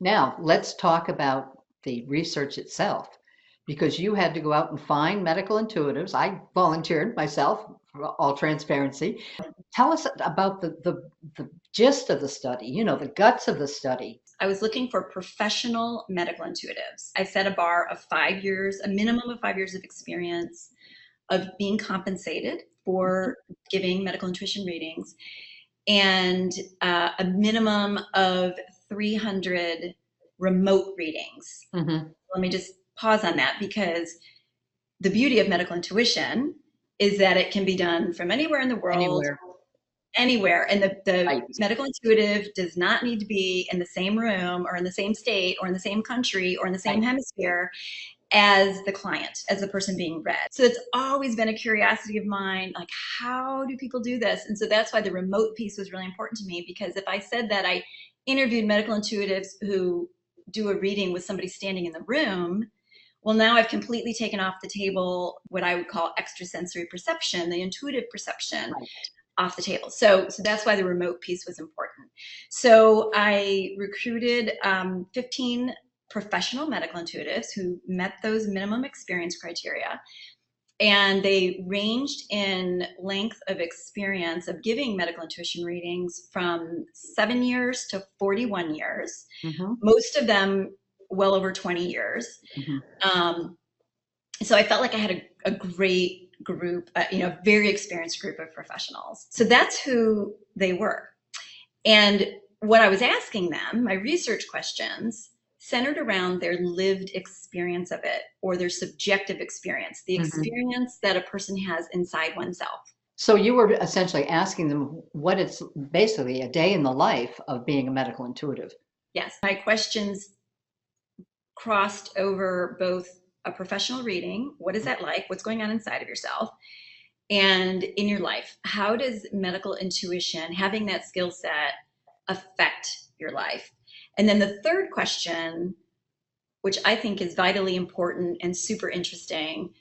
Now, let's talk about the research itself, because you had to go out and find medical intuitives. I volunteered myself for all transparency. Tell us about the gist of the study, the guts of the study. I was looking for professional medical intuitives. I set a bar of 5 years, a minimum of 5 years of experience of being compensated for giving medical intuition readings, and a minimum of 300 remote readings. Mm-hmm. Let me just pause on that, because the beauty of medical intuition is that it can be done from anywhere in the world, Anywhere. anywhere. And the Right. medical intuitive does not need to be in the same room or in the same state or in the same country or in the same Right. hemisphere as the client, as the person being read. So it's always been a curiosity of mine, like, how do people do this? And so that's why the remote piece was really important to me, because if I said that I interviewed medical intuitives who do a reading with somebody standing in the room, well, now I've completely taken off the table what I would call extrasensory perception, the intuitive perception, Right. off the table. So that's why the remote piece was important. So I recruited 15 professional medical intuitives who met those minimum experience criteria. And they ranged in length of experience of giving medical intuition readings from 7 years to 41 years, Mm-hmm. most of them well over 20 years. Mm-hmm. Um, so I felt like I had a great group, very experienced group of professionals. So that's who they were. And what I was asking them, my research questions, centered around their lived experience of it, or their subjective experience, the Mm-hmm. experience that a person has inside oneself. So you were essentially asking them what it's basically a day in the life of being a medical intuitive. Yes, my questions crossed over both a professional reading, what is that like? What's going on inside of yourself? And in your life, how does medical intuition, having that skill set, affect your life? And then the third question, which I think is vitally important and super interesting,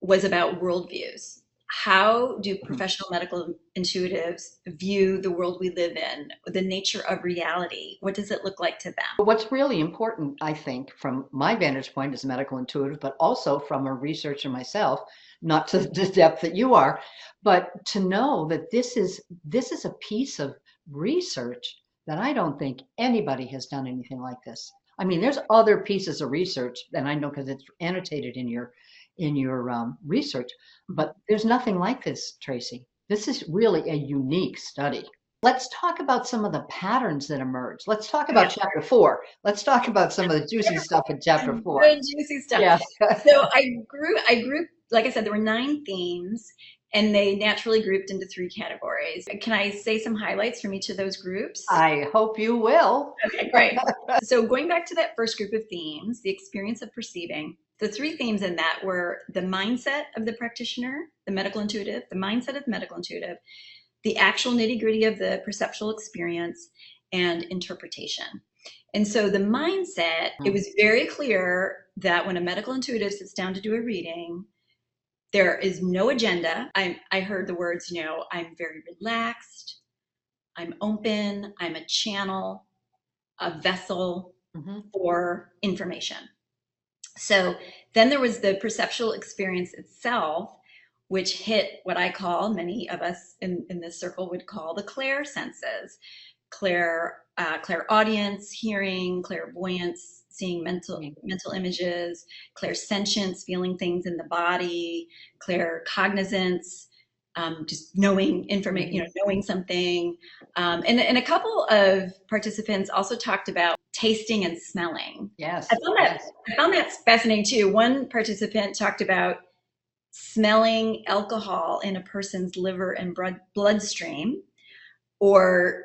was about worldviews. How do professional medical intuitives view the world we live in, the nature of reality? What does it look like to them? What's really important, I think, from my vantage point as a medical intuitive, but also from a researcher myself, not to the depth that you are, but to know that this is a piece of research that I don't think anybody has done anything like this. I mean, there's other pieces of research, and I know because it's annotated in your research, but there's nothing like this, Tracy. This is really a unique study. Let's talk about some of the patterns that emerge. Let's talk about chapter 4. Let's talk about some of the juicy stuff in chapter 4. Good juicy stuff. Yes. So I grouped, like I said, there were 9 themes, and they naturally grouped into 3 categories. Can I say some highlights from each of those groups? I hope you will. Okay, great. So going back to that first group of themes, the experience of perceiving, the 3 themes in that were the mindset of the practitioner, the medical intuitive, the mindset of the medical intuitive, the actual nitty-gritty of the perceptual experience, and interpretation. And so the mindset, it was very clear that when a medical intuitive sits down to do a reading, there is no agenda. I heard the words, I'm very relaxed, I'm open, I'm a channel, a vessel Mhm. for information. So then there was the perceptual experience itself, which hit what I call, many of us in this circle would call, the clair senses. Clairaudience, hearing, clairvoyance, seeing mental images, clairsentience, feeling things in the body, claircognizance, just knowing information, knowing something. And a couple of participants also talked about tasting and smelling. Yes. I found that fascinating too. One participant talked about smelling alcohol in a person's liver and bloodstream, or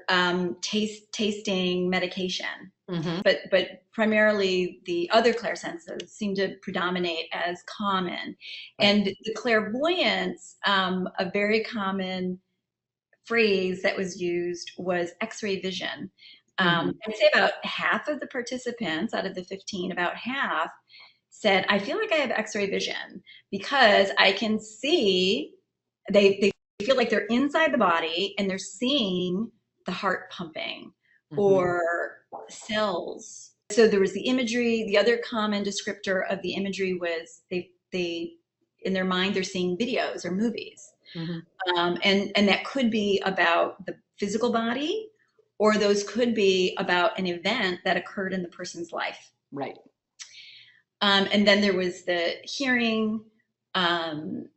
tasting medication. Hmm. But primarily the other clairsenses seem to predominate as common. Right. And the clairvoyance, a very common phrase that was used was X-ray vision. Hmm. I'd say about half of the participants out of the 15, about half said, I feel like I have X-ray vision because I can see, they feel like they're inside the body and they're seeing the heart pumping, Mm-hmm. or cells. So there was the imagery. The other common descriptor of the imagery was they in their mind they're seeing videos or movies, Mm-hmm. and that could be about the physical body, or those could be about an event that occurred in the person's life. Right. And then there was the hearing. Um,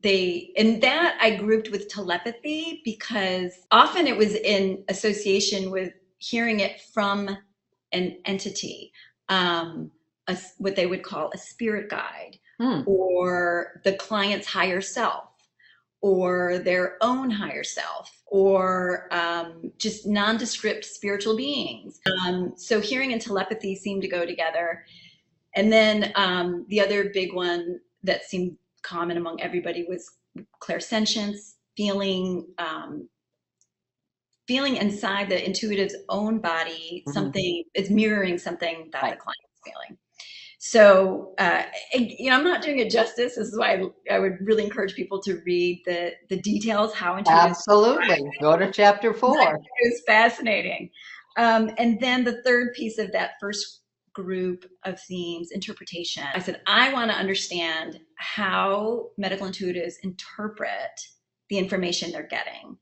and that I grouped with telepathy because often it was in association with hearing it from an entity, um, what they would call a spirit guide, Hmm. or the client's higher self, or their own higher self, or just nondescript spiritual beings. So hearing and telepathy seem to go together. And then the other big one that seemed common among everybody was clairsentience, feeling inside the intuitive's own body Mm-hmm. something is mirroring something that the Right. client is feeling. So, I'm not doing it justice. This is why I would really encourage people to read the details, how intuitives describe Absolutely. Go to chapter it. 4. It was fascinating. And then the third piece of that first group of themes, interpretation. I said, I want to understand how medical intuitives interpret the information they're getting.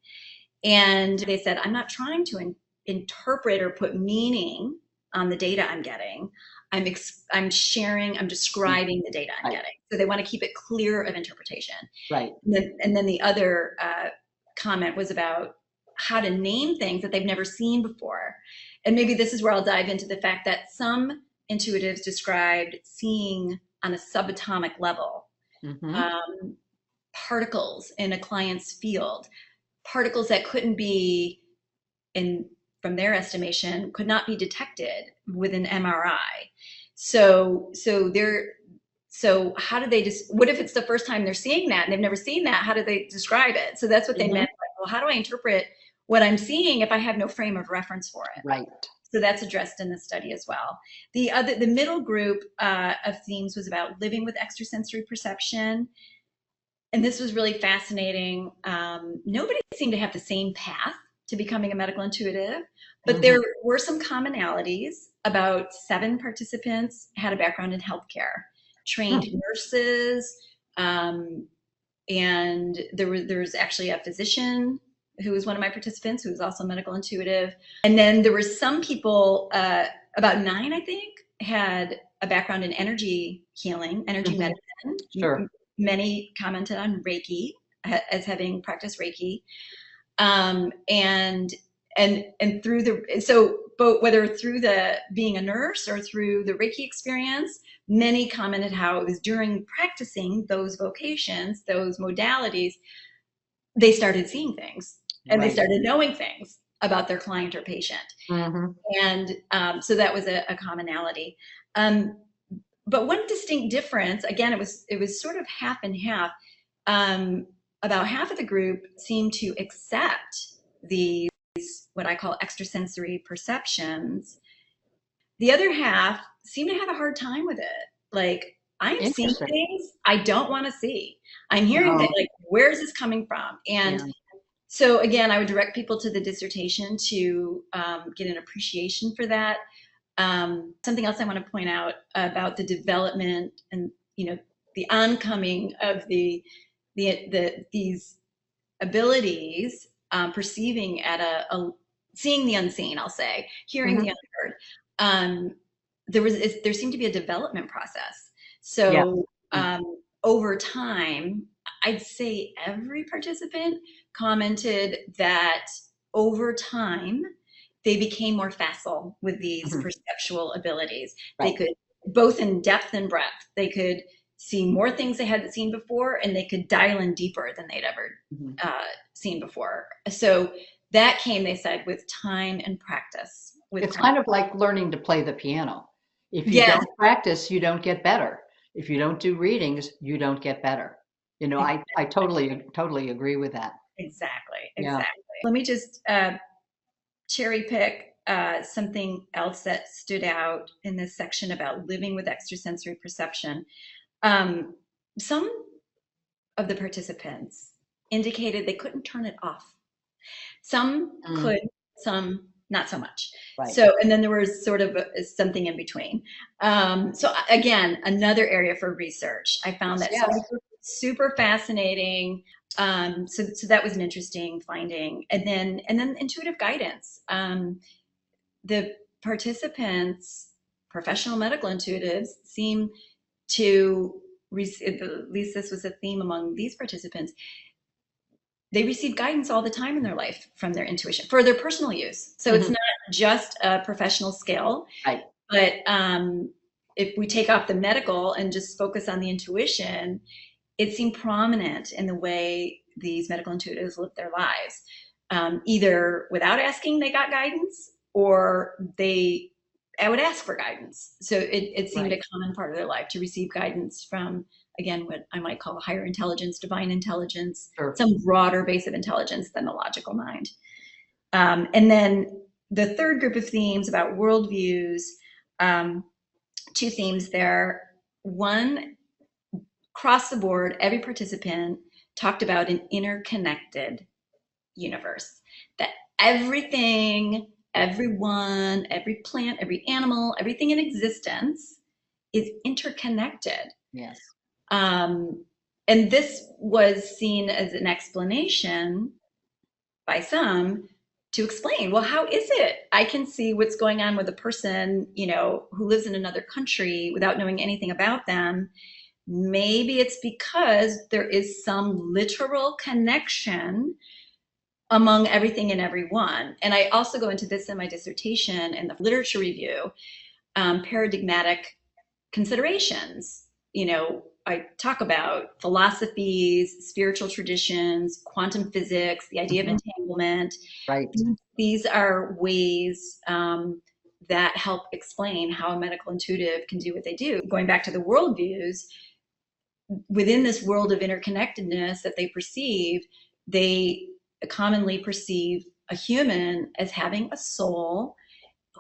And they said, I'm not trying to interpret or put meaning on the data I'm getting. I'm sharing, I'm describing the data I'm Right. getting. So they want to keep it clear of interpretation. Right. And then the other comment was about how to name things that they've never seen before. And maybe this is where I'll dive into the fact that some intuitives described seeing on a subatomic level Mm-hmm. um, particles in a client's field, particles that couldn't be in from their estimation could not be detected with an MRI. So how do they just, what if it's the first time they're seeing that and they've never seen that? How do they describe it? So that's what they Mm-hmm. meant. Like, well, how do I interpret what I'm seeing if I have no frame of reference for it? Right. So that's addressed in the study as well. The middle group of themes was about living with extrasensory perception. And this was really fascinating. Nobody seemed to have the same path to becoming a medical intuitive, but Mm-hmm. there were some commonalities. About 7 participants had a background in healthcare, trained Hmm. nurses, and there was actually a physician who was one of my participants who was also medical intuitive. And then there were some people, about 9, I think, had a background in energy healing, energy Mm-hmm. medicine. Sure. Many commented on Reiki as having practiced Reiki, and through but whether through the being a nurse or through the Reiki experience, many commented how it was during practicing those vocations, those modalities, they started seeing things and they Right. started knowing things about their client or patient, Mm-hmm. and so that was a commonality. Um, but one distinct difference, again, it was sort of half and half. Um, about half of the group seemed to accept these what I call extrasensory perceptions. The other half seemed to have a hard time with it. Like, I'm seeing Interesting. things I don't want to see. I'm hearing that, Oh, like, where is this coming from? And yeah. so again, I would direct people to the dissertation to get an appreciation for that. Something else I want to point out about the development and the oncoming of these abilities, perceiving at seeing the unseen, I'll say, hearing the Mm-hmm. unheard. Um, there seemed to be a development process. Yeah. So over time, I'd say every participant commented that over time they became more facile with these Mm-hmm. perceptual abilities. They Right. could, both in depth and breadth, they could see more things they hadn't seen before, and they could dial in deeper than they'd ever Mm-hmm. seen before. So that came, they said, with time and practice with It's clients. kind of like learning to play the piano. If you Yes, don't practice, you don't get better. If you don't do readings, you don't get better. I totally agree with that. exactly, Yeah. exactly. Let me just cherry pick something else that stood out in this section about living with extrasensory perception. Um, some of the participants indicated they couldn't turn it off. Some Mm. could, some not so much. Right. So, and then there was sort of something in between. So again, another area for research. I found that Yes. super fascinating. So that was an interesting finding. And then intuitive guidance. The participants, professional medical intuitives, seem to at least this was a theme among these participants, they receive guidance all the time in their life from their intuition for their personal use. So it's Mhm. not just a professional skill, Right. but if we take off the medical and just focus on the intuition, it seemed prominent in the way these medical intuitives live their lives. Either without asking, they got guidance, or I would ask for guidance. So it seemed a Right. common part of their life to receive guidance from, again, what I might call higher intelligence, divine intelligence, Sure. some broader base of intelligence than the logical mind. And then the third group of themes about worldviews, um, two themes there. One, across the board, every participant talked about an interconnected universe, that everything, everyone, every plant, every animal, everything in existence is interconnected. Yes. Um, and this was seen as an explanation by some to explain, well, how is it I can see what's going on with a person, who lives in another country without knowing anything about them? Maybe it's because there is some literal connection among everything and everyone. And I also go into this in my dissertation and the literature review, paradigmatic considerations. I talk about philosophies, spiritual traditions, quantum physics, the idea of Mhm. entanglement. Right. These are ways that help explain how a medical intuitive can do what they do. Going back to the worldviews, within this world of interconnectedness that they perceive, they commonly perceive a human as having a soul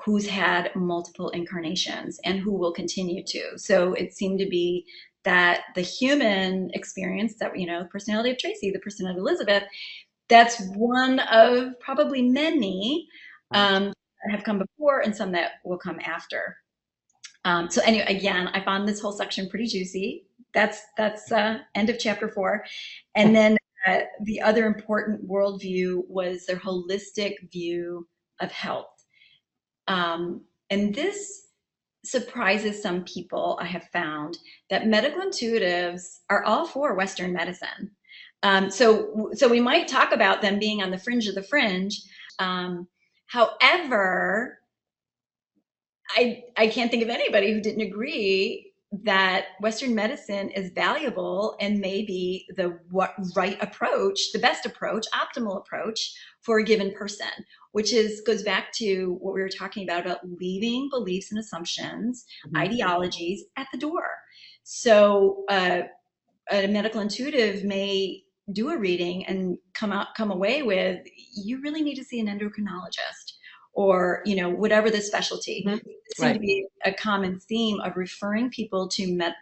who's had multiple incarnations and who will continue to. So it seemed to be that the human experience, that, the personality of Tracy, the personality of Elizabeth, that's one of probably many Right. that have come before and some that will come after. So anyway, again, I found this whole section pretty juicy. That's end of chapter 4. And then the other important worldview was their holistic view of health. And this surprises some people. I have found that medical intuitives are all for Western medicine. So we might talk about them being on the fringe of the fringe. However, I can't think of anybody who didn't agree that Western medicine is valuable and maybe the right approach, the best approach, optimal approach for a given person, which goes back to what we were talking about leaving beliefs and assumptions, Mhm. ideologies at the door. So a medical intuitive may do a reading and come away with, you really need to see an endocrinologist, or whatever the specialty. Mhm. It seemed to Right. be a common theme of referring people to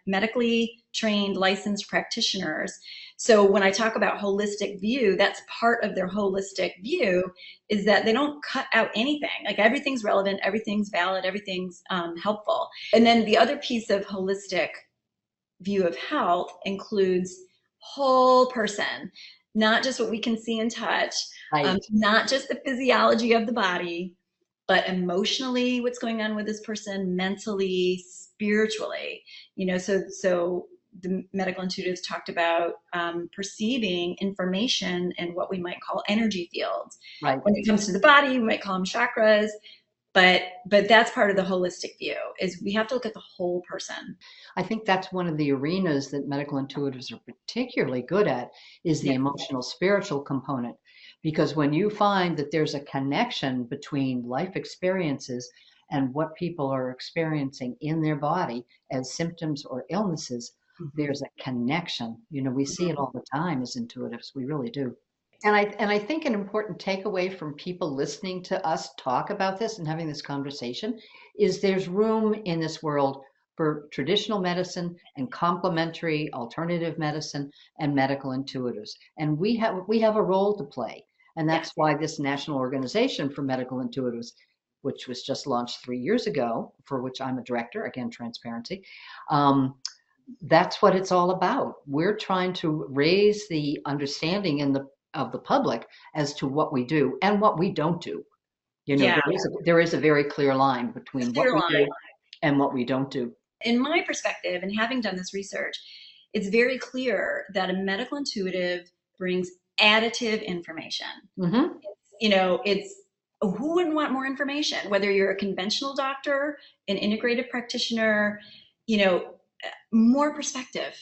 medically trained licensed practitioners. So when I talk about holistic view, that's part of their holistic view, is that they don't cut out anything. Like, everything's relevant, everything's valid, everything's helpful. And then the other piece of holistic view of health includes whole person, not just what we can see and touch, Right. not just the physiology of the body, but emotionally, what's going on with this person, mentally, spiritually. So the medical intuitives talked about perceiving information in what we might call energy fields. Right. When it comes to the body, we might call them chakras, but that's part of the holistic view, is we have to look at the whole person. I think that's one of the arenas that medical intuitives are particularly good at, is the Yeah. emotional spiritual component. Because when you find that there's a connection between life experiences and what people are experiencing in their body as symptoms or illnesses, Mhm. there's a connection. We see it Mhm. all the time as intuitives. We really do. And I think an important takeaway from people listening to us talk about this and having this conversation is there's room in this world for traditional medicine and complementary alternative medicine and medical intuitives. And we have a role to play. And Yes. that's why this National Organization for Medical Intuitives, which was just launched 3 years ago, for which I'm a director, again, transparency, that's what it's all about. We're trying to raise the understanding of the public as to what we do and what we don't do. Yeah. There is a very clear line between what Clear we line. do and what we don't do. In my perspective, and having done this research, it's very clear that a medical intuitive brings additive information. Mm-hmm. It's who wouldn't want more information? Whether you're a conventional doctor, an integrated practitioner, you know, more perspective.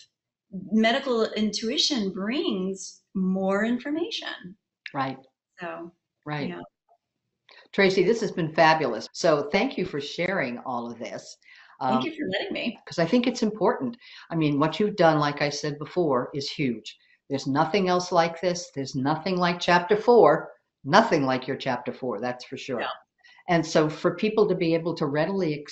Medical intuition brings more information. Right, So, right. yeah. Tracy, this has been fabulous. So thank you for sharing all of this. Thank you for letting me. Because I think it's important. I mean, what you've done, like I said before, is huge. There's nothing else like this. There's nothing like chapter 4, nothing like your chapter 4, that's for Yeah. sure. And so for people to be able to readily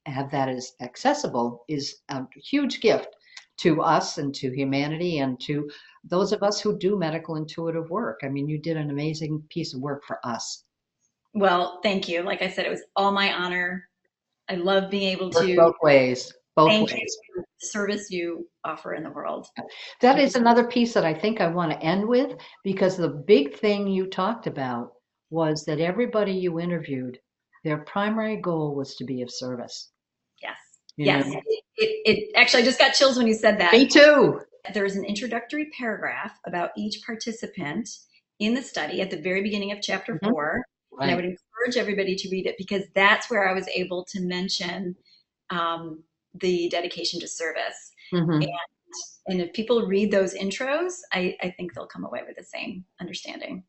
have that as accessible is a huge gift to us and to humanity and to those of us who do medical intuitive work. I mean, you did an amazing piece of work for us. Well, thank you. Like I said, it was all my honor. I love being able Work to both ways, both thank you ways. for the service you offer in the world. That is another piece that I think I want to end with because the big thing you talked about was that everybody you interviewed, their primary goal was to be of service. Yes. You Yes. know, It actually, I just got chills when you said that. me too. There's an introductory paragraph about each participant in the study at the very beginning of chapter Mhm. 4. And I Right. would encourage everybody to read it because that's where I was able to mention the dedication to service. And, Hmm. and if people read those intros, I think they'll come away with the same understanding.